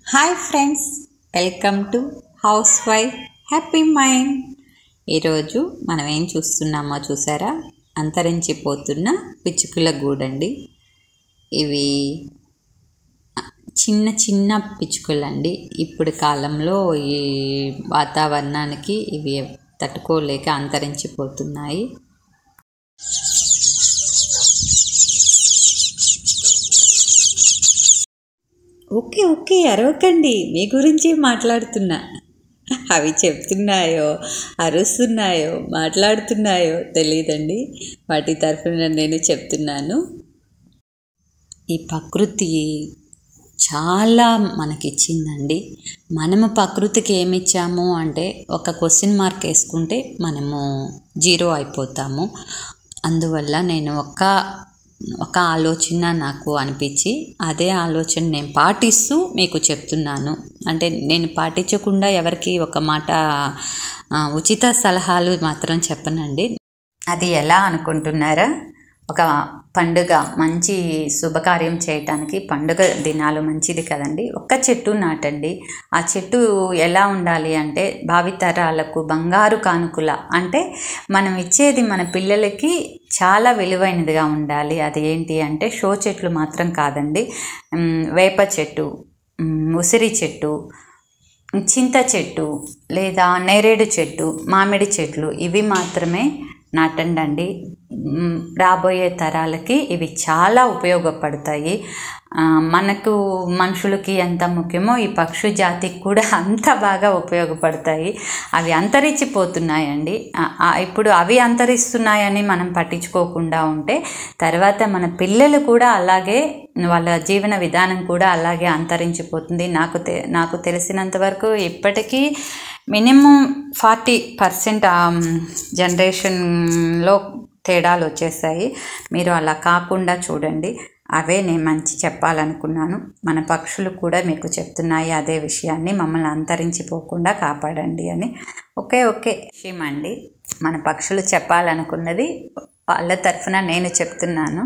Hi friends, welcome to house wife happy mind. ఈరోజు మనం ఏం చూస్తున్నామో చూసారా? అంతరించిపోతున్న పిచ్చుకల గూడండి. ఇవి చిన్న చిన్న పిచ్చుకలండి. ఇప్పుడు కాలంలో ఈ వాతావరణానికి ఇవి తట్టుకోలేక అంతరించిపోతున్నాయి. ఓకే ఓకే, అరవకండి, మీ గురించి మాట్లాడుతున్నా. అవి చెప్తున్నాయో అరుస్తున్నాయో మాట్లాడుతున్నాయో తెలియదండి. వాటి తరఫున నేను చెప్తున్నాను. ఈ ప్రకృతి చాలా మనకిచ్చిందండి. మనము ప్రకృతికి ఏమి ఇచ్చాము అంటే ఒక క్వశ్చన్ మార్క్ వేసుకుంటే మనము జీరో అయిపోతాము. అందువల్ల నేను ఒక ఆలోచన నాకు అనిపించి అదే ఆలోచన నేను పాటిస్తూ మీకు చెప్తున్నాను. అంటే నేను పాటించకుండా ఎవరికి ఒక మాట ఉచిత సలహాలు మాత్రం చెప్పనండి. అది ఎలా అనుకుంటున్నారా? ఒక పండుగ, మంచి శుభకార్యం చేయటానికి పండుగ దినాలు మంచిది కదండి. ఒక్క చెట్టు నాటండి. ఆ చెట్టు ఎలా ఉండాలి అంటే భావితరాలకు బంగారు కానుకల, అంటే మనం ఇచ్చేది మన పిల్లలకి చాలా విలువైనదిగా ఉండాలి. అది ఏంటి అంటే షో చెట్లు మాత్రం కాదండి. వేప చెట్టు, ఉసిరి చెట్టు, చింత చెట్టు, లేదా నేరేడు చెట్టు, మామిడి చెట్లు, ఇవి మాత్రమే నాటండి. రాబోయే తరాలకి ఇవి చాలా ఉపయోగపడతాయి. మనకు మనుషులకి ఎంత ముఖ్యమో ఈ పక్షి జాతికి కూడా అంత బాగా ఉపయోగపడతాయి. అవి అంతరించిపోతున్నాయండి. ఇప్పుడు అవి అంతరిస్తున్నాయని మనం పట్టించుకోకుండా ఉంటే తర్వాత మన పిల్లలు కూడా అలాగే, వాళ్ళ జీవన విధానం కూడా అలాగే అంతరించిపోతుంది. నాకు తెలిసినంత వరకు ఇప్పటికీ మినిమం 40% జనరేషన్లో తేడాలు వచ్చేసాయి. మీరు అలా కాకుండా చూడండి. అవే నేను మంచి చెప్పాలనుకున్నాను. మన పక్షులు కూడా మీకు చెప్తున్నాయి అదే విషయాన్ని, మమ్మల్ని అంతరించిపోకుండా కాపాడండి అని. ఓకే విషయం అండి. మన పక్షులు చెప్పాలనుకున్నది వాళ్ళ తరఫున నేను చెప్తున్నాను.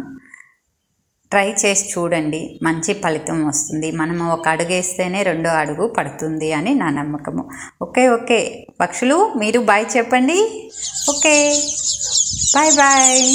ట్రై చేసి చూడండి, మంచి ఫలితం వస్తుంది. మనము ఒక అడుగు వేస్తేనే రెండో అడుగు పడుతుంది అని నా నమ్మకము. ఓకే పక్షులు, మీరు బాయ్ చెప్పండి. Okay, bye.